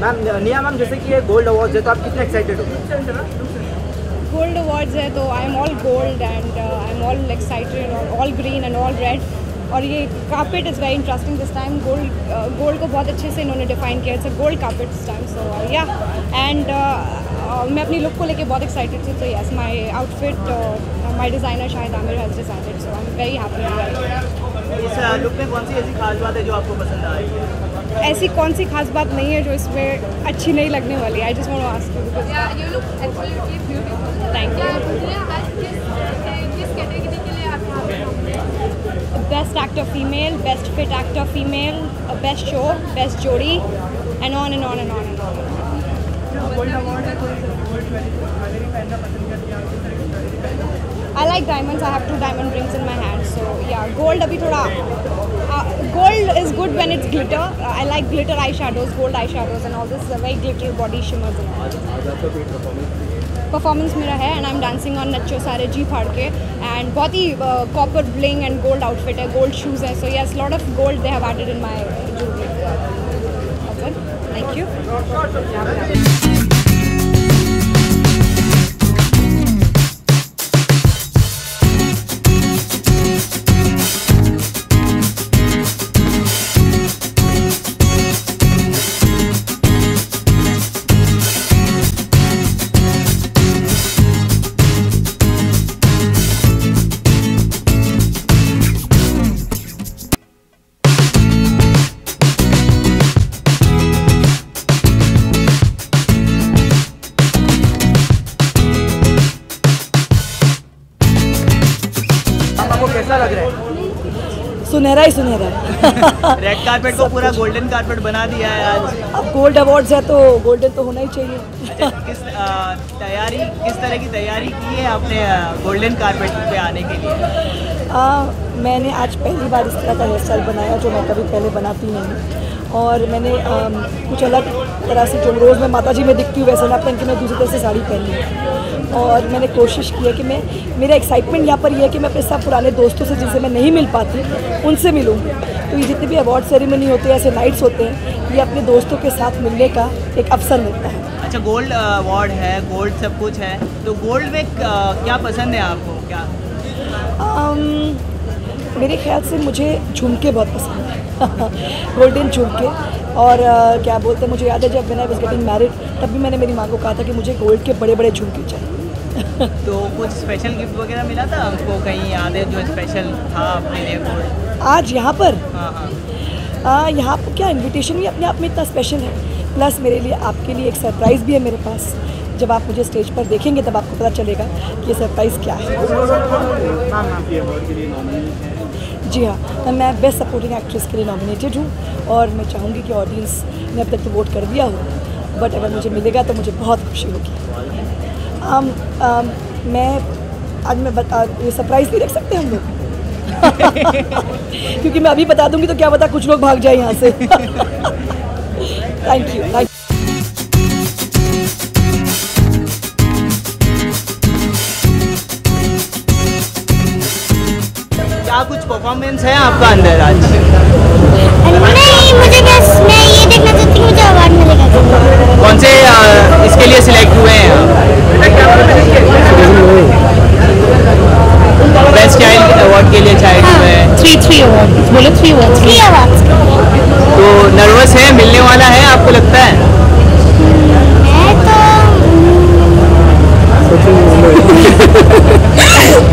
Ma'am निया ma'am, जैसे कि ये गोल्ड अवार्ड्स है तो आप कितने एक्साइटेड हो? गोल्ड अवार्ड्स है तो I am all gold and I am all excited और all green and all red. और ये carpet is very interesting this time. Gold को बहुत अच्छे से इन्होंने डिफाइन किया। It's a gold carpet this time, so yeah and मैं अपनी लुक को लेके बहुत एक्साइटेड थी। तो yes, my outfit my designer Shahid Aamir has designed, so I am very happy. इस लुक में कौन सी ऐसी खास बात है जो आपको पसंद आई? ऐसी कौन सी खास बात नहीं है जो इसमें अच्छी नहीं लगने वाली। I just want to ask you because you look absolutely beautiful. Thank you. किस कैटेगरी के लिए आप best actor female, best fit actor female, best show, best जोड़ी and on and on and on and on. I like diamonds. I have 2 diamond rings in my hand. So yeah, gold अभी थोड़ा gold is good when it's glitter. I like glitter eyeshadows, gold eyeshadows and all this very glitter body shimmers and all. Performance मेरा है and I'm dancing on नच्चो सारे जी फाड़ के and बहुत ही copper bling and gold outfit है, gold shoes है. So yes, lot of gold they have added in my jewelry. That's it. Thank you. कैसा लग रहा है? सुनहरा ही सुनहरा। रेड कारपेट को पूरा गोल्डन कारपेट बना दिया है आज। अब गोल्ड अवार्ड्स है तो गोल्डन तो होना ही चाहिए। अच्छा, किस तरह की तैयारी की है आपने गोल्डन कारपेट पे आने के लिए? मैंने आज पहली बार इस तरह का हेयर स्टाइल बनाया जो मैं कभी पहले बनाती नहीं। और मैंने कुछ अलग तरह से जो रोज़ मैं माता जी में दिखती हूँ वैसे ना पहन के मैं दूसरी तरह से साड़ी पहनी है। और मैंने कोशिश की है कि मेरा एक्साइटमेंट यहाँ पर ये है कि मैं अपने सब पुराने दोस्तों से जिनसे मैं नहीं मिल पाती उनसे मिलूँ। तो ये जितने भी अवार्ड सेरेमनी होते हैं, ऐसे नाइट्स होते हैं, ये अपने दोस्तों के साथ मिलने का एक अवसर मिलता है। अच्छा, गोल्ड अवार्ड है, गोल्ड सब कुछ है, तो गोल्ड में क्या पसंद है आपको? क्या मेरे ख्याल से मुझे झुमके बहुत पसंद है। गोल्डन झुमके। और क्या बोलते हैं, मुझे याद है जब आई वाज गेटिंग मैरिड तब भी मैंने मेरी माँ को कहा था कि मुझे गोल्ड के बड़े बड़े झुमके चाहिए। तो कुछ स्पेशल गिफ्ट वगैरह मिला था हमको? कहीं याद है जो स्पेशल था अपने लिए गोल्ड? आज यहाँ पर? हाँ। यहाँ पर क्या इनविटेशन भी अपने आप में इतना स्पेशल है, प्लस मेरे लिए आपके लिए एक सरप्राइज़ भी है मेरे पास। जब आप मुझे स्टेज पर देखेंगे तब आपको पता चलेगा कि ये सरप्राइज़ क्या है। जी हाँ, मैं बेस्ट सपोर्टिंग एक्ट्रेस के लिए नॉमिनेटेड हूँ और मैं चाहूँगी कि ऑडियंस ने अब तक तो वोट कर दिया हो, बट अगर मुझे मिलेगा तो मुझे बहुत खुशी होगी। मैं आज ये सरप्राइज़ नहीं रख सकते हम लोग। क्योंकि मैं अभी बता दूँगी तो क्या पता कुछ लोग भाग जाए यहाँ से। Thank you. क्या कुछ परफॉर्मेंस है आपका अंदर आज? नहीं, मुझे बस मैं ये देखना चाहती हूँ मुझे अवार्ड मिलेगा। कौन से इसके लिए सिलेक्ट हुए हैं आप? बेस्ट चाइल्ड अवार्ड के लिए चाइल्ड हुए हैं। 3 अवार्ड बोलो। 3 अवार्ड। तो नर्वस है, मिलने वाला है आपको लगता है? मैं तो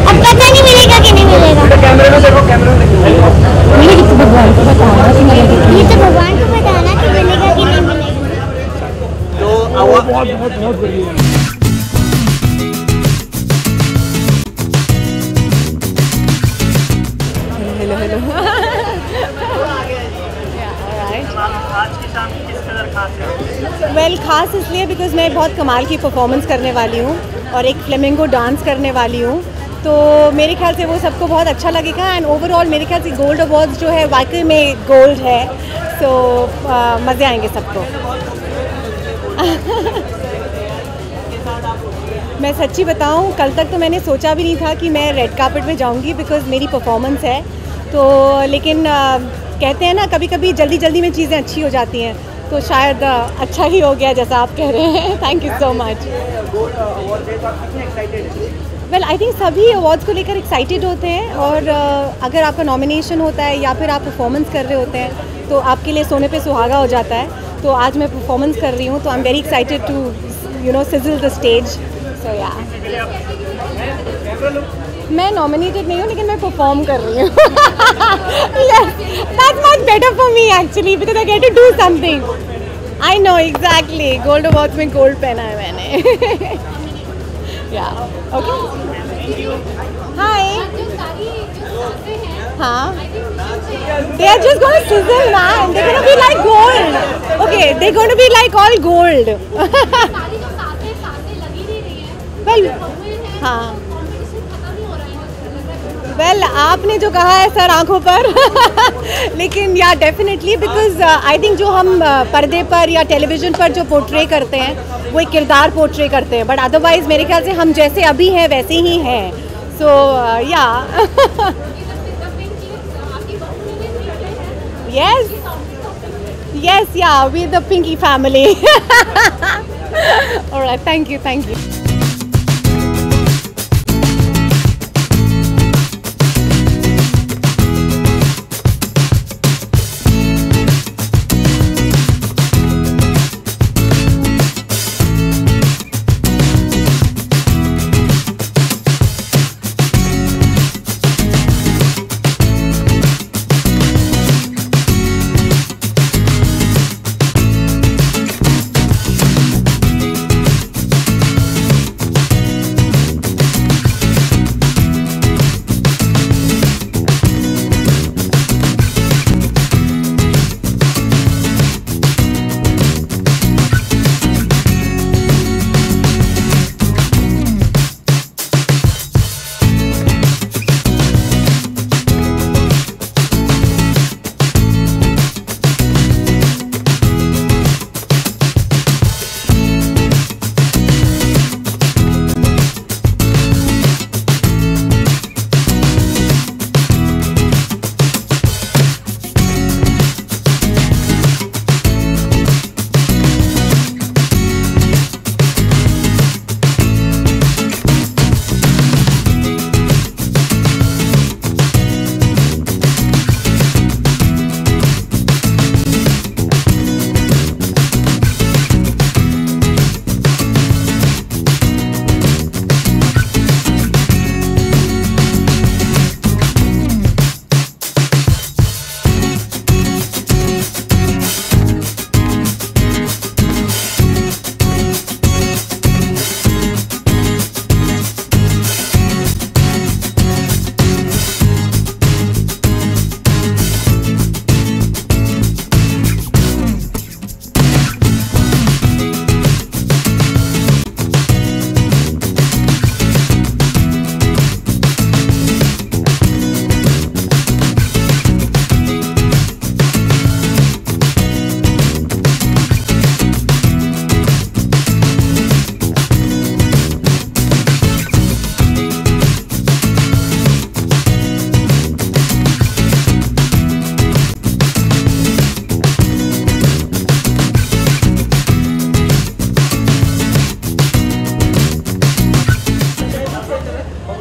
अब पता नहीं मिलेगा कि नहीं मिलेगा। कैमरे में देखो, कैमरे में मिलेगी तो भगवान को बताना कि मिलेगा। ये तो भगवान को बताना कि मिलेगा कि नहीं मिलेगा। तो अवार्ड बहुत बढ़िया। हेलो। आज की शाम किस कदर खास है? वेल, खास इसलिए बिकॉज मैं बहुत कमाल की परफॉर्मेंस करने वाली हूँ और एक फ्लेमिंगो डांस करने वाली हूँ। तो मेरे ख्याल से वो सबको बहुत अच्छा लगेगा एंड ओवरऑल मेरे ख्याल से गोल्ड अवार्ड्स जो है वाकई में गोल्ड है। तो मज़े आएंगे सबको। मैं सच्ची बताऊँ, कल तक तो मैंने सोचा भी नहीं था कि मैं रेड कार्पेट में जाऊँगी बिकॉज मेरी परफॉर्मेंस है। तो लेकिन कहते हैं ना कभी कभी जल्दी जल्दी में चीज़ें अच्छी हो जाती हैं। तो शायद अच्छा ही हो गया जैसा आप कह रहे हैं। Thank you so much. Well I think सभी अवार्ड्स को लेकर एक्साइटेड होते हैं, और अगर आपका नॉमिनेशन होता है या फिर आप परफॉर्मेंस कर रहे होते हैं तो आपके लिए सोने पे सुहागा हो जाता है। तो आज मैं परफॉर्मेंस कर रही हूँ, तो I am very excited to sizzle the stage. So yeah मैं नॉमिनेटेड नहीं हूँ, लेकिन मैं परफॉर्म कर रही हूँ। That's much better for me actually, because I get to do something. I know exactly, gold awards में गोल्ड पहना है मैंने। या ओके, हाय। हाँ, they are just going to sizzle, man. They're going to be like gold. Okay, they're going to be like all gold. Well, हाँ. Well, आपने जो कहा है सर आंखों पर, लेकिन या डेफिनेटली बिकॉज आई थिंक जो हम पर्दे पर या टेलीविज़न पर जो पोर्ट्रे करते हैं वो एक किरदार पोर्ट्रे करते हैं, बट अदरवाइज मेरे ख्याल से हम जैसे अभी हैं वैसे ही हैं। सो या yes, yeah, we're the Pinky family. All right, thank you.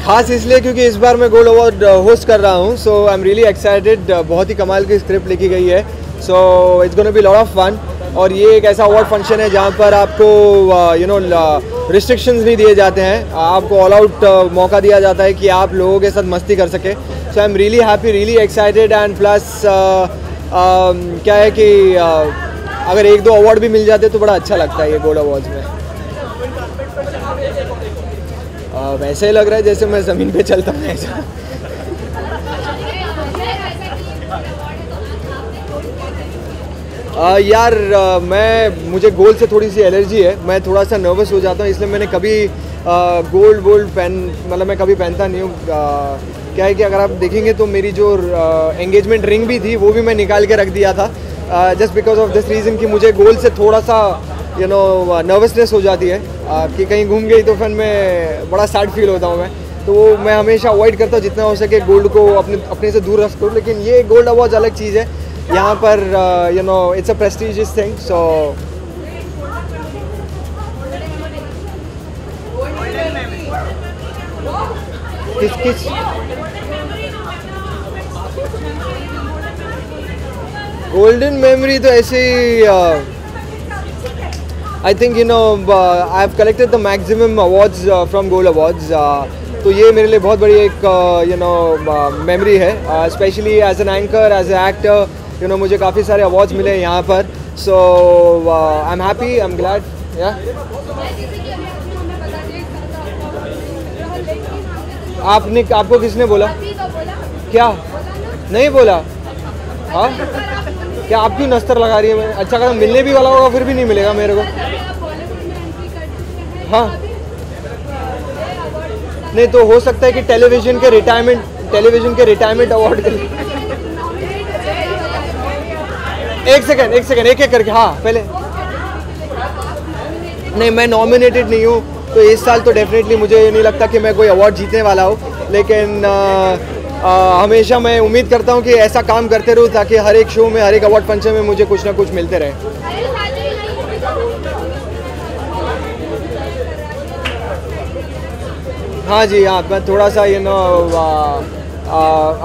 खास इसलिए क्योंकि इस बार मैं गोल्ड अवार्ड होस्ट कर रहा हूँ, so I am really excited. बहुत ही कमाल की स्क्रिप्ट लिखी गई है, so it's gonna be lot of fun. और ये एक ऐसा अवार्ड फंक्शन है जहाँ पर आपको रिस्ट्रिक्शंस नहीं दिए जाते हैं, आपको ऑल आउट मौका दिया जाता है कि आप लोगों के साथ मस्ती कर सके। So I am really happy, really excited, and plus क्या है कि अगर एक दो अवार्ड भी मिल जाते तो बड़ा अच्छा लगता है ये गोल्ड अवार्ड्स में। वैसे ही लग रहा है जैसे मैं ज़मीन पे चलता हूँ ऐसा। यार मुझे गोल्ड से थोड़ी सी एलर्जी है, मैं थोड़ा सा नर्वस हो जाता हूँ, इसलिए मैंने कभी गोल्ड मैं कभी पहनता नहीं हूँ। क्या है कि अगर आप देखेंगे तो मेरी जो एंगेजमेंट रिंग भी थी वो भी मैं निकाल के रख दिया था, just because of this reason कि मुझे गोल्ड से थोड़ा सा नर्वसनेस हो जाती है कि कहीं घूम गई तो फिर मैं बड़ा सैड फील होता हूँ मैं, तो वो मैं हमेशा अवॉइड करता हूँ जितना हो सके गोल्ड को अपने से दूर रखता हूँ। लेकिन ये गोल्ड अवार्ड अलग चीज़ है, यहाँ पर you know it's a prestigious thing. So किस गोल्डन मेमोरी तो ऐसे ही I think you know I have collected the maximum awards from gold awards. तो ये मेरे लिए बहुत बड़ी एक यू नो मेमोरी है, specially as an anchor, as a actor. You know मुझे काफ़ी सारे अवार्ड्स मिले यहाँ पर. So I am happy, I am glad. Yeah आपको किसने बोला? क्या नहीं बोला? हाँ क्या आप क्यों नस्तर लगा रही है? मैं अच्छा कदम मिलने भी वाला होगा फिर भी नहीं मिलेगा मेरे को. हाँ नहीं तो हो सकता है कि टेलीविजन के रिटायरमेंट अवार्ड के लिए. एक सेकंड एक करके. हाँ पहले नहीं, मैं नॉमिनेटेड नहीं हूँ तो इस साल तो डेफिनेटली मुझे नहीं लगता कि मैं कोई अवार्ड जीतने वाला हूँ. लेकिन हमेशा मैं उम्मीद करता हूँ कि ऐसा काम करते रहूँ ताकि हर एक शो में, हर एक अवार्ड फंक्शन में मुझे कुछ ना कुछ मिलते रहे. हाँ जी, हाँ मैं थोड़ा सा यू नो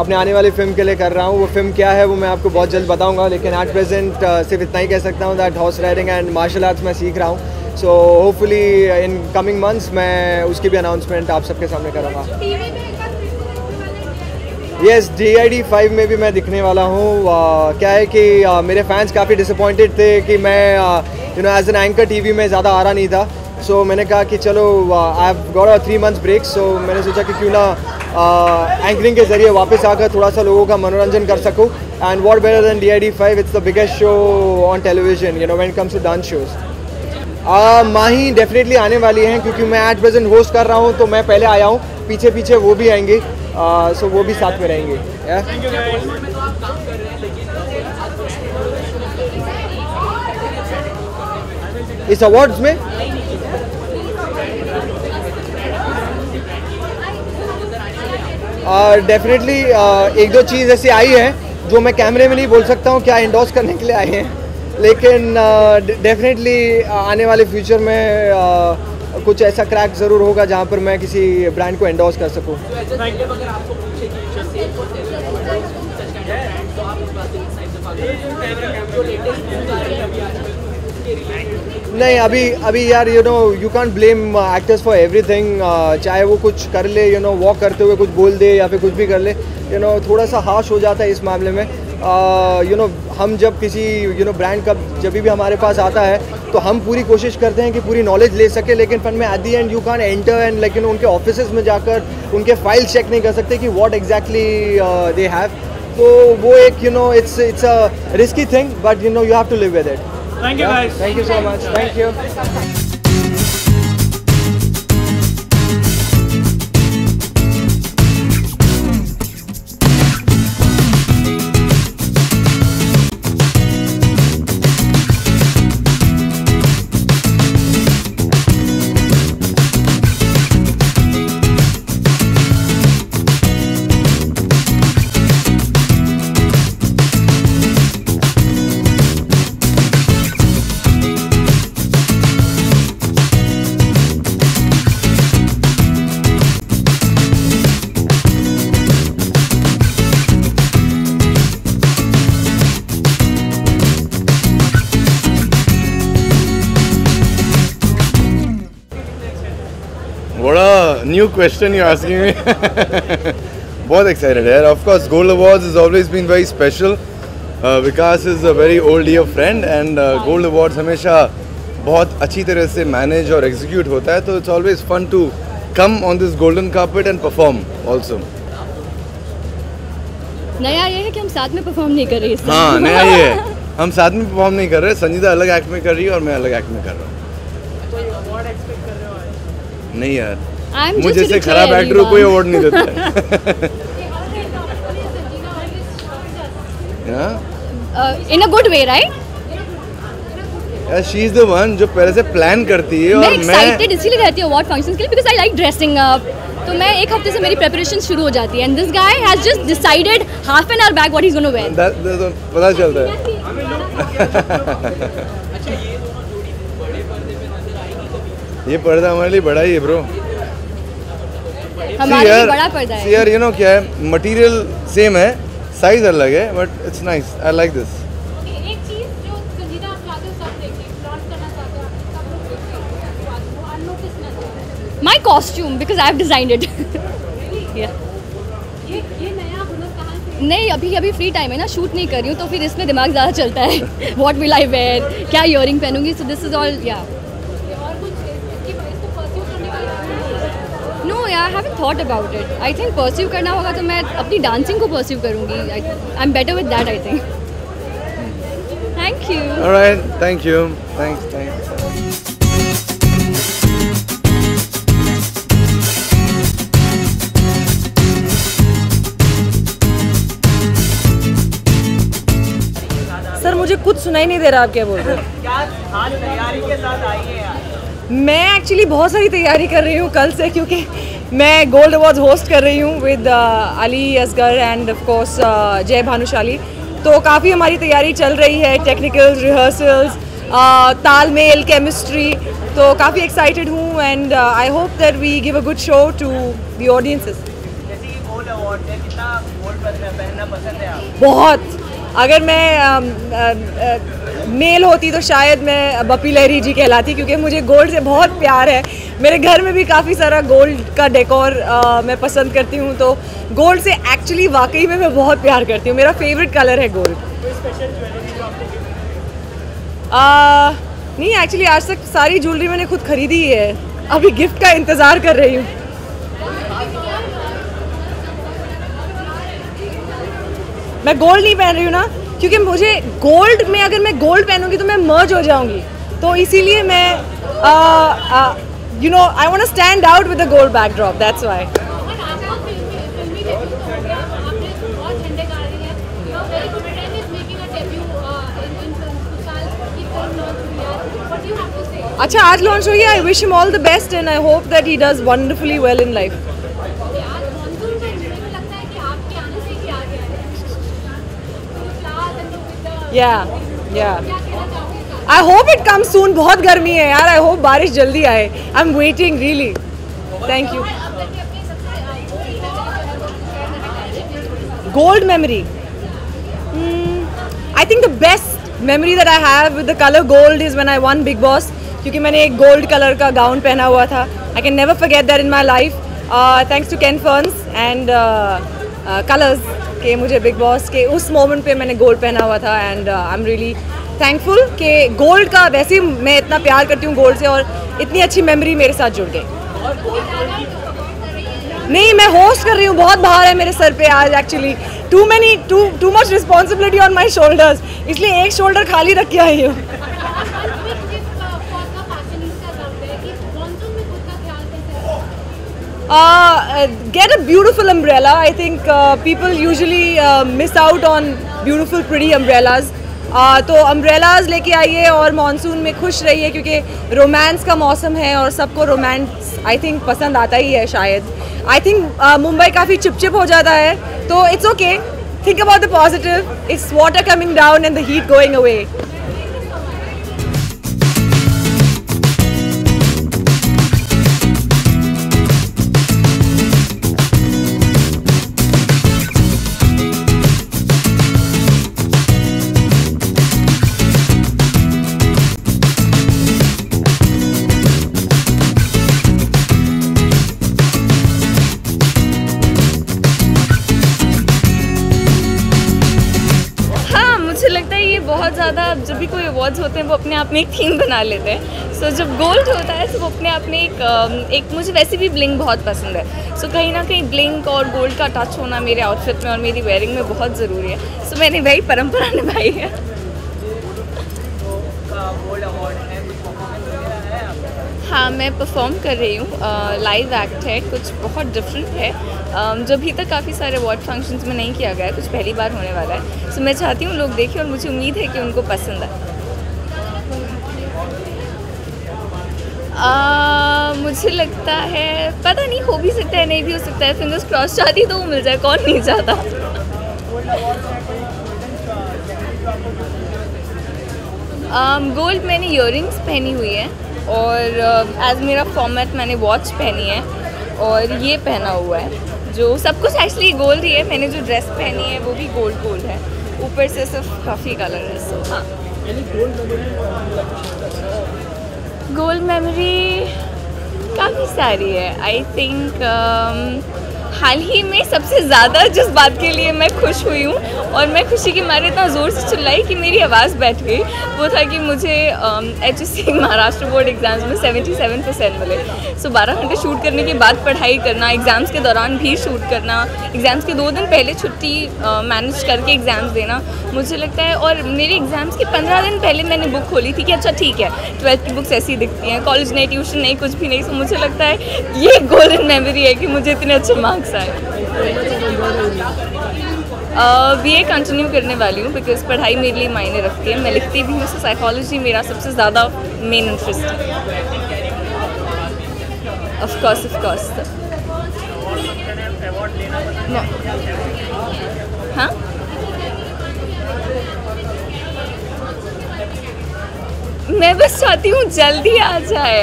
अपने आने वाली फिल्म के लिए कर रहा हूँ. वो फिल्म क्या है वो मैं आपको बहुत जल्द बताऊँगा. लेकिन एट प्रेजेंट सिर्फ इतना ही कह सकता हूँ that horse riding and martial arts मैं सीख रहा हूँ. So hopefully in coming months मैं उसकी भी अनाउंसमेंट आप सबके सामने करूँगा. यस, DID 5 में भी मैं दिखने वाला हूँ. क्या है कि मेरे फैंस काफ़ी डिसअपॉइंटेड थे कि मैं you know as an anchor TV में ज़्यादा आ रहा नहीं था. सो मैंने कहा कि चलो I have got a 3 months break. So मैंने सोचा कि क्यों ना एंकरिंग के ज़रिए वापस आकर थोड़ा सा लोगों का मनोरंजन कर सकूँ. And what better than DID 5, it's the biggest show on television you know when it comes to dance shows. Mahi definitely आने वाली हैं क्योंकि मैं एट प्रेजेंट होस्ट कर रहा हूँ तो मैं पहले आया हूँ. पीछे वो भी आएंगी. सो वो भी साथ में रहेंगे. इस अवार्ड्स में डेफिनेटली एक दो चीज़ ऐसी आई है जो मैं कैमरे में नहीं बोल सकता हूँ क्या एंडोर्स करने के लिए आए हैं. लेकिन डेफिनेटली आने वाले फ्यूचर में कुछ ऐसा क्रैक ज़रूर होगा जहाँ पर मैं किसी ब्रांड को एंडोर्स कर सकूँ. नहीं अभी यार you know you can't blame actors for everything. चाहे वो कुछ कर ले यू नो वॉक करते हुए कुछ बोल दे या फिर कुछ भी कर ले यू नो थोड़ा सा हार्श हो जाता है इस मामले में. यू नो हम जब किसी यू नो ब्रांड का जब भी हमारे पास आता है तो हम पूरी कोशिश करते हैं कि पूरी नॉलेज ले सके. लेकिन फन में at the and you can't enter and like you know उनके ऑफिसेज में जाकर उनके फाइल चेक नहीं कर सकते कि व्हाट एग्जैक्टली दे हैव. तो वो एक you know it's a risky thing but you know you have to live with it. Thank you guys. Thank you so much. Thank you. What a new question you're asking me. बहुत excited है. Of course, Gold Awards has always been very special. Vikas is a very old dear friend and Gold Awards हमेशा बहुत अच्छी तरह से manage और execute होता है. तो it's always fun to come on this golden carpet and perform also. नया ये है कि हम साथ में परफॉर्म नहीं कर रहे. हाँ नया ये है, हम साथ में परफॉर्म नहीं कर रहे. संजीदा अलग एक्ट में कर रही है और मैं अलग एक्ट में कर रहा हूँ. नहीं यार मुझे से खराब एक्टर को कोई अवार्ड नहीं देता है. इन अ गुड वे राइट. यार शी इज द वन जो पहले से प्लान करती है. मैं और एक्साइटेड इसीलिए रहती हूँ अवार्ड फंक्शंस के लिए because I like dressing up. तो मैं एक हफ्ते से मेरी प्रिपरेशन शुरू हो जाती है and this guy has just decided half an hour back what he's going to wear. पता चलता है। ये पर्दा हमारे लिए बड़ा ही है ब्रो। हमारे लिए बड़ा पर्दा है। यार, यू नो क्या है, मटेरियल सेम है, साइज अलग है, but it's nice, I like this. एक चीज जो संजीदा आप चाहते हो सब देखें, लॉन्च करना चाहते हो सब लोग देखें, वो अननोटिस ना जाए। My costume because I have designed it. Yeah. ये नया हुनर कहाँ से? नहीं, अभी फ्री टाइम है ना, शूट नहीं कर रही हूँ, तो फिर इसमें दिमाग ज़्यादा चलता है। What will I wear? क्या earring पहनूंगी? So this is all, yeah. और कुछ इसको परस्यू करने का No, yeah, I haven't thought about it. I think pursue करना होगा तो मैं अपनी डांसिंग को pursue करूँगी. I'm better with that, I think. Thank you. Alright, thank you. Thanks. Sir मुझे कुछ सुनाई नहीं दे रहा, आप क्या बोल रहे हो? क्या खास तैयारी के साथ आई है यार? मैं एक्चुअली बहुत सारी तैयारी कर रही हूँ कल से, क्योंकि मैं गोल्ड अवार्ड्स होस्ट कर रही हूँ with Ali Asgar and of course Jay Bhanushali. तो काफ़ी हमारी तैयारी चल रही है, टेक्निकल्स, रिहर्सल्स, तालमेल, केमिस्ट्री, तो काफ़ी एक्साइटेड हूँ and I hope that we give a good show to the audiences. जैसे कि गोल्ड अवार्ड है, कितना गोल्ड पहनना पसंद है आप? बहुत। अगर मैं मेल होती तो शायद मैं बप्पी लहरी जी कहलाती, क्योंकि मुझे गोल्ड से बहुत प्यार है। मेरे घर में भी काफ़ी सारा गोल्ड का डेकोर मैं पसंद करती हूँ, तो गोल्ड से एक्चुअली वाकई में मैं बहुत प्यार करती हूँ। मेरा फेवरेट कलर है गोल्ड। नहीं, एक्चुअली आज तक सारी ज्वेलरी मैंने खुद खरीदी ही है, अभी गिफ्ट का इंतज़ार कर रही हूँ। मैं गोल्ड नहीं पहन रही हूँ ना, क्योंकि मुझे गोल्ड में, अगर मैं गोल्ड पहनूंगी तो मैं मर्ज हो जाऊंगी, तो इसीलिए मैं you know I want to stand out with the gold backdrop, that's why. और आपका फिल्मी डेब्यू हो गया, आपने बहुत झंडे गाड़ दिए हैं। Very good friend is making a debut in साल की फिल्म लॉन्च हुई है। What do you have to say? अच्छा, आज लॉन्च हुई है। I wish him all the best and I hope that he does wonderfully well in life. आज monsoon का मुझे लगता है कि आपके आने से ही आ गया है। Yeah. I hope it comes soon. बहुत गर्मी है यार, I hope बारिश जल्दी आए। I'm waiting really. Thank you. Gold memory. I think the best memory that I have with the color gold is when I won Big Boss, क्योंकि मैंने एक gold color का गाउन पहना हुआ था। I can never forget that in my life. Thanks to Ken Ferns and Colors कि मुझे big boss के उस मोमेंट पे मैंने गोल्ड पहना हुआ था and I am really thankful कि गोल्ड का, वैसे ही मैं इतना प्यार करती हूँ गोल्ड से, और इतनी अच्छी मेमोरी मेरे साथ जुड़ गई। नहीं, मैं होस्ट कर रही हूँ, बहुत भार है मेरे सर पे आज actually, too much responsibility on my shoulders, इसलिए एक शोल्डर खाली रख के आई हूँ। Get a beautiful umbrella. I think people usually miss out on beautiful, pretty umbrellas. तो umbrellas लेके आइए और मानसून में खुश रहिए, क्योंकि रोमांस का मौसम है और सबको रोमांस आई थिंक पसंद आता ही है शायद। आई थिंक मुंबई काफ़ी चिपचिप हो जाता है, तो it's okay, think about the positive, it's water coming down and the heat going away. बहुत ज़्यादा जब भी कोई अवार्ड्स होते हैं वो अपने आप में एक थीम बना लेते हैं। सो जब गोल्ड होता है तो वो अपने आप में एक मुझे वैसे भी ब्लिंग बहुत पसंद है। सो कहीं ना कहीं ब्लिंग और गोल्ड का टच होना मेरे आउटफिट में और मेरी वेयरिंग में बहुत ज़रूरी है। सो मैंने वही परंपरा निभाई है। हाँ, मैं परफॉर्म कर रही हूँ, लाइव एक्ट है, कुछ बहुत डिफरेंट है जो अभी तक काफ़ी सारे अवार्ड फंक्शंस में नहीं किया गया है, कुछ पहली बार होने वाला है। सो मैं चाहती हूँ लोग देखें और मुझे उम्मीद है कि उनको पसंद आए। मुझे लगता है, पता नहीं, हो भी सकता है नहीं भी हो सकता है, फिंगर्स क्रॉस, चाहती तो वो मिल जाए, कौन नहीं चाहता। गोल्ड मैंने ईयरिंग्स पहनी हुई है और एज मेरा फॉर्मेट मैंने वॉच पहनी है और ये पहना हुआ है जो सब कुछ एक्चुअली गोल्ड ही है। मैंने जो ड्रेस पहनी है वो भी गोल्ड है, ऊपर से सिर्फ काफ़ी कलर है। सो हाँ, गोल्ड मेमोरी काफ़ी सारी है। आई थिंक हाल ही में सबसे ज़्यादा जिस बात के लिए मैं खुश हुई हूँ और मैं खुशी के मारे इतना ज़ोर से चिल्लाई कि मेरी आवाज़ बैठ गई, वो था कि मुझे HSC महाराष्ट्र बोर्ड एग्ज़ाम्स में 77% मिले। सो 12 घंटे शूट करने के बाद पढ़ाई करना, एग्ज़ाम्स के दौरान भी शूट करना, एग्ज़ाम्स के 2 दिन पहले छुट्टी मैनेज करके एग्ज़ाम्स देना, मुझे लगता है। और मेरे एग्ज़ाम्स के 15 दिन पहले मैंने बुक खोली थी कि अच्छा ठीक है 12th की बुक्स ऐसी दिखती हैं, कॉलेज नहीं, ट्यूशन नहीं, कुछ भी नहीं। सो मुझे लगता है ये गोल्डन मेमोरी है कि मुझे इतने अच्छे मार्क्स आए। BA कंटिन्यू करने वाली हूँ बिकॉज पढ़ाई मेरे लिए मायने रखती है। मैं लिखती भी हूँ, साइकोलॉजी मेरा सबसे ज़्यादा मेन इंटरेस्ट है। ऑफ कोर्स हाँ, मैं बस चाहती हूँ जल्दी आ जाए।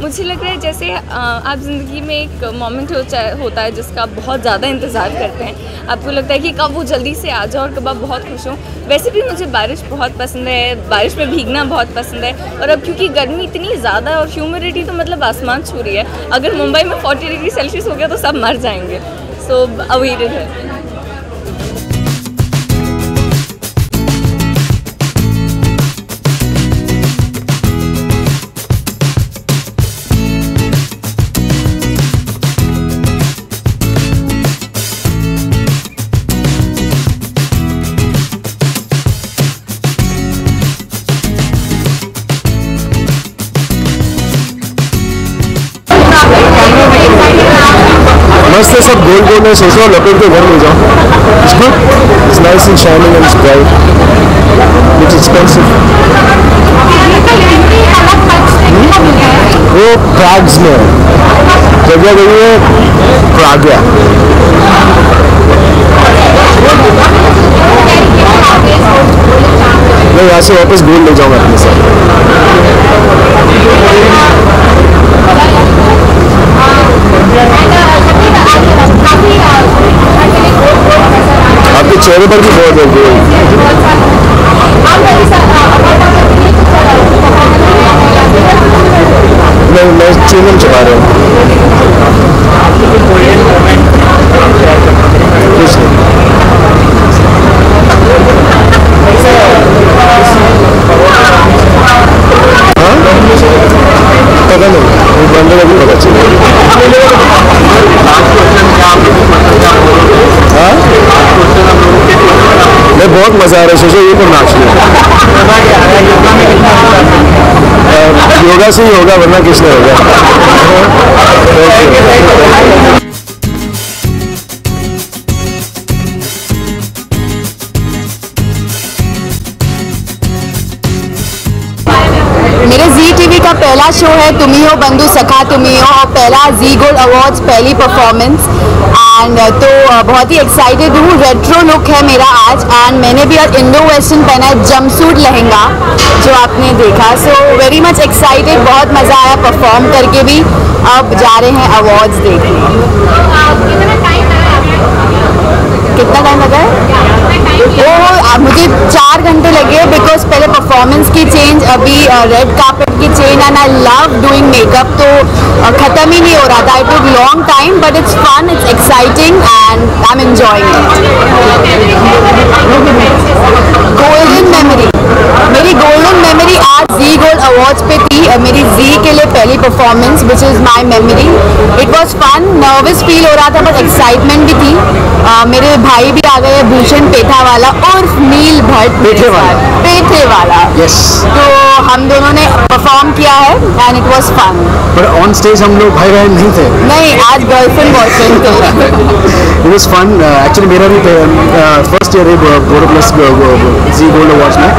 मुझे लग रहा है जैसे आप ज़िंदगी में एक मोमेंट होता है जिसका आप बहुत ज़्यादा इंतज़ार करते हैं, आपको लगता है कि कब वो जल्दी से आ जाए और कब आप बहुत खुश हों। वैसे भी मुझे बारिश बहुत पसंद है, बारिश में भीगना बहुत पसंद है। और अब क्योंकि गर्मी इतनी ज़्यादा है और ह्यूमिडिटी तो मतलब आसमान छू रही है, अगर मुंबई में 40 डिग्री सेल्सियस हो गया तो सब मर जाएंगे। सो अवेटेड है। मस्त है सब गोल्ड है, सोचो लपेट के घर ले जाओ। It's good, it's nice and shining and it's bright, it's expensive. वो प्राग्स में जगह गई है, प्राग्या। मैं यहाँ से वापस गोल्ड ले जाऊँगा अपने साथ। आपके चेहरे पर भी बहुत है गोल्ड। मैं चूमन चबा रहा हूँ। पता नहीं, वो बंदे को भी पता चलेगा। मैं बहुत मजा आ रहा है, सोचो ये पर नाच लिया। योगा से ही होगा, वरना किसने होगा। मेरे ZTV का पहला शो है तुम ही हो बंधु सखा तुम ही हो, और पहला जी गोल्ड अवार्ड्स पहली परफॉर्मेंस। एंड तो बहुत ही एक्साइटेड हूँ। रेट्रो लुक है मेरा आज, एंड मैंने भी आज इंडो वेस्टर्न पहना है, जंपसूट लहंगा जो आपने देखा। सो वेरी मच एक्साइटेड, बहुत मज़ा आया परफॉर्म करके भी। अब जा रहे हैं अवार्ड्स देखने। कितना टाइम लगा है? वो मुझे 4 घंटे लगे बिकॉज पहले परफॉर्मेंस की चेंज, अभी रेड कार्पेट की change, and I love doing makeup, तो ख़त्म ही नहीं हो रहा था। It took long time but it's fun, it's exciting and I am enjoying it. Golden memory, मेरी गोल्डन मेमोरी आज जी गोल्ड अवार्ड्स पे थी। मेरी जी के लिए पहली performance which is my memory. It was fun, nervous feel हो रहा था बट एक्साइटमेंट भी थी। मेरे भाई भी आ गए, भूषण पेठा वाला और नील भट्ट पेठे वाला। यस, तो हम दोनों ने परफॉर्म किया है एंड इट वाज फन। पर ऑन स्टेज हम लोग भाई बहन नहीं थे। नहीं, आज गर्लफ्रेंड बॉयफ्रेंड थे। It was fun. एक्चुअली मेरा भी फर्स्ट ईयर है gold plus Zee gold awards में।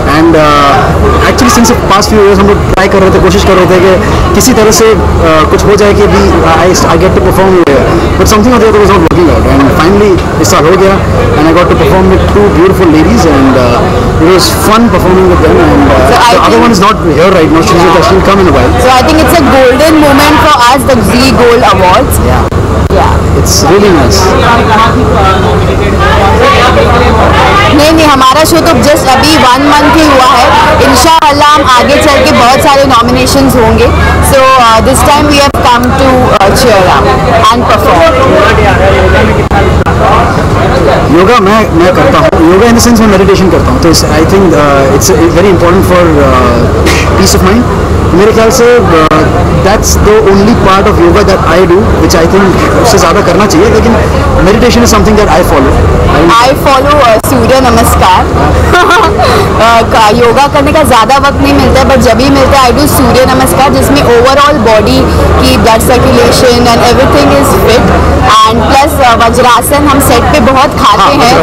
And actually since past few years हम लोग ट्राई कर रहे थे, कोशिश कर रहे थे कि किसी तरह से कुछ हो जाए कि भी I get to perform but something or the other was not working out, and finally इस साल हो गया, and I got to perform with two beautiful ladies, and it was fun performing with them, and the other one is not here right now, she'll come in a while. So I think it's a golden moment for us, the Zee Gold Awards. Yeah, it's really nice. नहीं, हमारा show तो just अभी 1 month ही हुआ है. इंशाअल्लाह हम आगे चल के बहुत सारे नॉमिनेशंस होंगे. So this time we have come to cheer up and perform. Yoga मैं करता हूँ. योगा इन द सेंस मैं मेडिटेशन करता हूँ, तो I think it's very important for peace of mind. मेरे ख्याल से that's the only part of yoga that I do, which I think उससे ज़्यादा करना चाहिए, लेकिन meditation is something that I follow Surya namaskar. Yoga करने का ज़्यादा वक्त नहीं मिलता है, बट जब भी मिलता है आई डू सूर्य नमस्कार, जिसमें ओवरऑल बॉडी की blood circulation and everything is fit. And plus vajrasana हम सेट पे बहुत खाते हैं,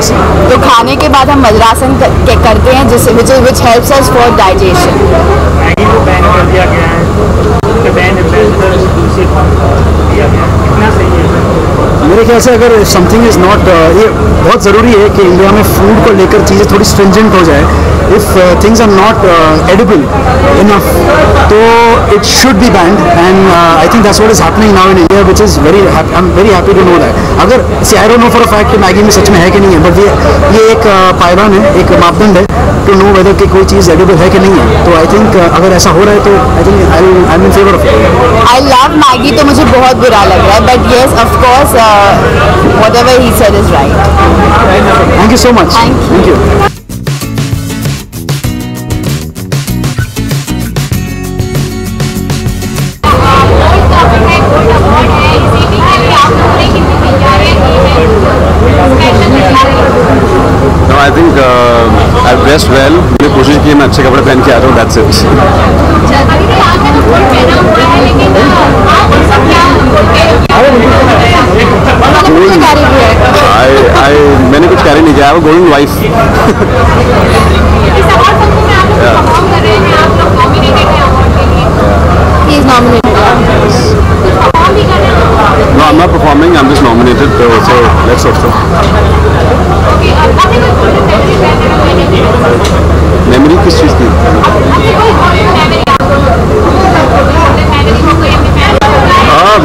तो खाने के बाद हम वज्रासन करते हैं, जिससे which helps us for digestion. मेरे ख्याल से अगर समथिंग इज़ नॉट, ये बहुत ज़रूरी है कि इंडिया में फूड को लेकर चीज़ें थोड़ी स्ट्रिंजेंट हो जाए. If things are not edible enough, तो it should be banned, and I think that's what is happening now in India, which is I am very happy to know that. अगर I don't know for a fact कि Maggi में सच में है कि नहीं है, बट ये एक पायदान है, एक मापदंड है टू नो वेदर कि कोई चीज़ एडिबल है कि नहीं है. तो आई थिंक अगर ऐसा हो रहा है तो I think I am in favour of it. I love Maggi, तो मुझे बहुत बुरा लग रहा है, but yes of course whatever he said is right. Thank you so much. Thank you. No, I think I've dressed well. मैंने कोशिश की मैं अच्छे कपड़े पहन के आ रहा हूँ. That's it. मैंने कुछ कैरी नहीं किया. वो golden wife. No, I'm not performing. I'm just nominated. So let's hope so. Memory किस चीज़ की?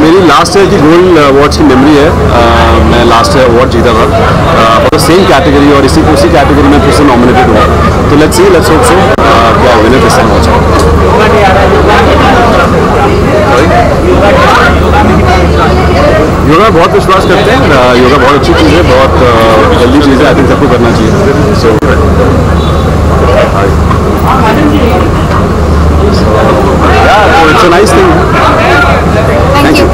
मेरी लास्ट ईयर की गोल्ड अवार्ड्स की मेमोरी है. मैं लास्ट ईयर अवार्ड जीता था फॉर द सेम कैटेगरी, और उसी कैटेगरी में फिर से नॉमिनेटेड हुआ. तो लेट्स होप सो क्या winner this time watch. Yoga बहुत विश्वास करते हैं. योगा बहुत अच्छी चीज़ है, बहुत हेल्दी चीज़ है. आई थिंक सबको करना चाहिए. So it's a nice thing. Thank you.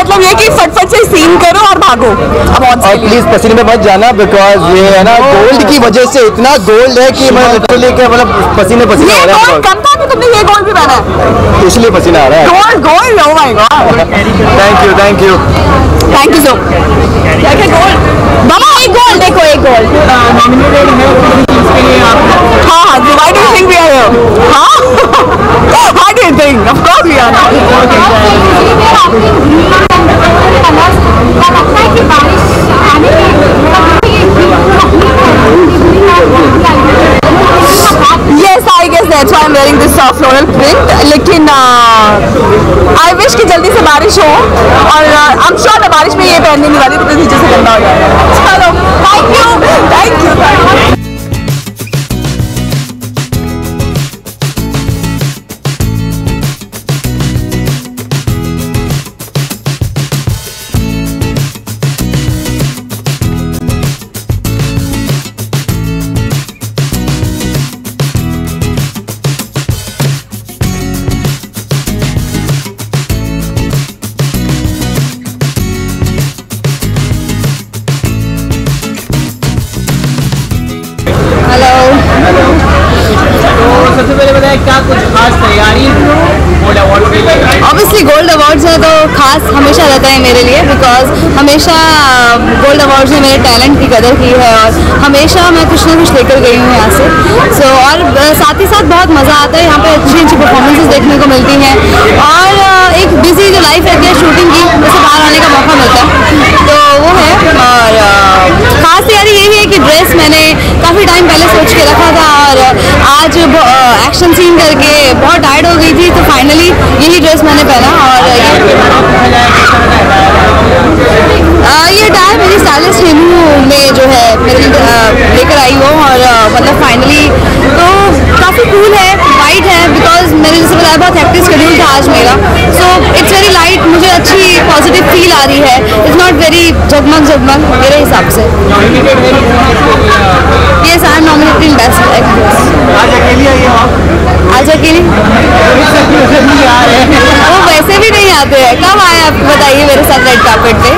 मतलब ये कि फटफट से सीन करो और भागो. और प्लीज पसीने में मत जाना, बिकॉज ये है ना गोल्ड की वजह से इतना गोल्ड है कि मैं लिटरली के मतलब पसीने हो रहा है. कम था कि तुमने ये गोल्ड भी पहना है, इसलिए पसीना आ रहा है. Gold oh my God. Thank you so. क्या गोल्ड मामा, एक गोल्ड देखो, एक गोल्ड. हाँ, why do you think we are here? हाँ, why do you think? Of course we are. I'm wearing this floral print. लेकिन I wish कि जल्दी से बारिश हो और I'm sure मैं बारिश में ये पहनने नहीं वाली तो नीचे से गंदा हो जाएगा। चलो, thank you। सबसे पहले बताएं क्या कुछ खास तैयारी गोल्ड अवार्ड के लिए? ऑब्वियसली गोल्ड अवार्ड्स है तो खास हमेशा रहता है मेरे लिए, बिकॉज हमेशा गोल्ड अवार्ड्स में मेरे टैलेंट की कदर की है और हमेशा मैं कुछ ना कुछ लेकर गई हूँ यहाँ से। और साथ ही साथ बहुत मज़ा आता है, यहाँ पे अच्छी अच्छी परफॉर्मेंसेस देखने को मिलती हैं और एक बिजी जो लाइफ रहती है शूटिंग की, उससे बाहर आने का मौका मिलता है, तो वो है। और ख़ास तैयारी यही है कि ड्रेस मैंने काफ़ी टाइम पहले सोच के रखा था और आज एक्शन सीन करके बहुत टायर्ड हो गई थी, तो फाइनली यही ड्रेस मैंने पहना। और ये डाय मेरी स्टाइलिस्ट हेमू में जो है मेरे लेकर आई हो और मतलब फाइनली तो काफ़ी कूल है, वाइट है, बिकॉज मैंने जैसे बताया बहुत हेक्टिक शेड्यूल था आज मेरा, सो इट्स वेरी लाइट, मुझे अच्छी पॉजिटिव फील आ रही है, इट्स नॉट वेरी जगमग मेरे हिसाब से। Yes, I am nominated in best actress. आज अकेली आई हो आप? आज अकेली वो वैसे भी नहीं आते हैं, कब आए आप बताइए मेरे साथ रेड कार्पेट पे?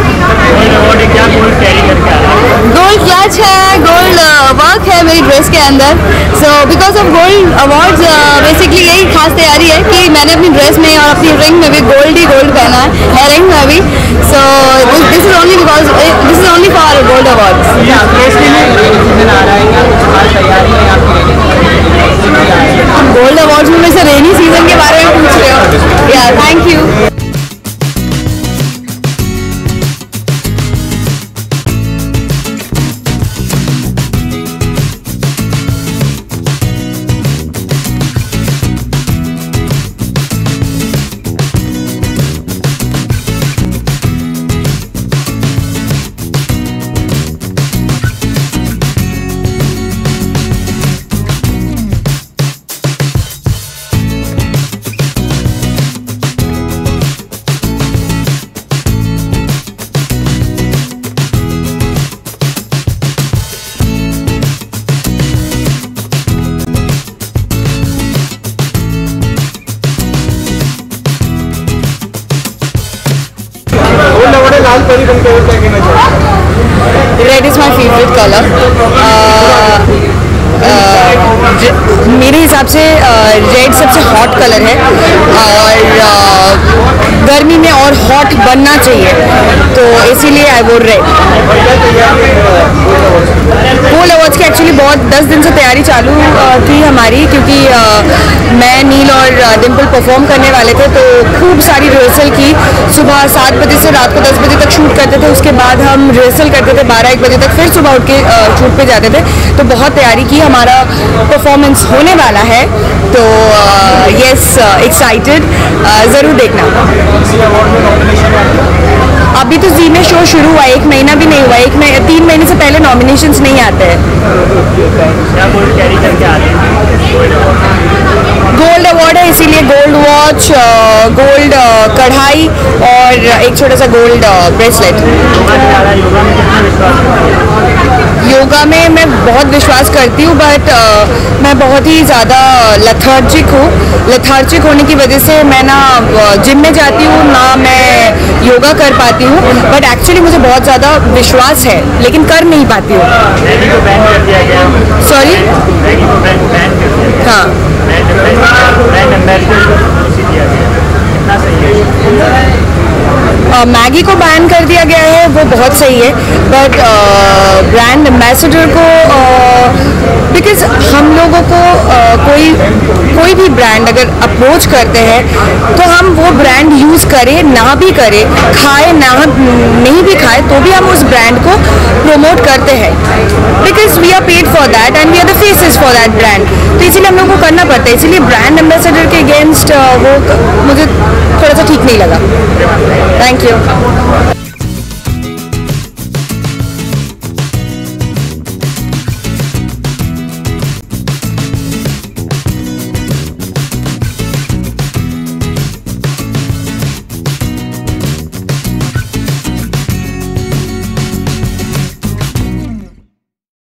गोल्ड क्लच है, गोल्ड वर्क है मेरी ड्रेस के अंदर, so because of gold awards basically यही खास तैयारी है कि मैंने अपनी ड्रेस में और अपनी रिंग में भी गोल्ड ही गोल्ड पहना है, हेयर रिंग में भी, so this is only because this is only for gold awards. Gold awards में से रेनी सीजन के बारे में पूछ रहे हो? या thank you. Red is my favourite colour. मेरे हिसाब से रेड सबसे हॉट कलर है और गर्मी में और हॉट बनना चाहिए, तो इसीलिए आई वोट रेड। गोल्ड अवार्ड्स की एक्चुअली बहुत 10 दिन से तैयारी चालू थी हमारी, क्योंकि मैं नील और डिम्पल परफॉर्म करने वाले थे, तो खूब सारी रिहर्सल की। सुबह 7 बजे से रात को 10 बजे तक शूट करते थे, उसके बाद हम रिहर्सल करते थे 12-1 बजे तक, फिर सुबह उठ के शूट पे जाते थे, तो बहुत तैयारी की। हमारा परफॉर्मेंस होने वाला है, तो यस एक्साइटेड, ज़रूर देखना। अभी तो जी में शो शुरू हुआ, 1 महीना भी नहीं हुआ, 3 महीने से पहले नॉमिनेशंस नहीं आते हैं। गोल्ड अवार्ड है इसीलिए गोल्ड वॉच, गोल्ड कढ़ाई और एक छोटा सा गोल्ड ब्रेसलेट। योगा में मैं बहुत विश्वास करती हूँ, बट मैं बहुत ही ज़्यादा लेथार्जिक हूँ। लेथार्जिक होने की वजह से मैं ना जिम में जाती हूँ ना मैं योगा कर पाती हूँ, बट एक्चुअली मुझे बहुत ज़्यादा विश्वास है, लेकिन कर नहीं पाती हूँ। सॉरी, हाँ, मैगी को बैन कर दिया गया है, वो बहुत सही है, बट ब्रांड एम्बेसडर को बिकॉज हम लोगों को कोई भी ब्रांड अगर अप्रोच करते हैं तो हम वो ब्रांड यूज़ करें ना भी करें, खाए ना नहीं भी खाए, तो भी हम उस ब्रांड को प्रोमोट करते हैं, because we are paid for that and we are the faces for that brand. तो इसीलिए हम लोग को करना पड़ता है, इसीलिए ब्रांड एम्बेसडर के अगेंस्ट वो मुझे थोड़ा सा ठीक नहीं लगा। Thank you.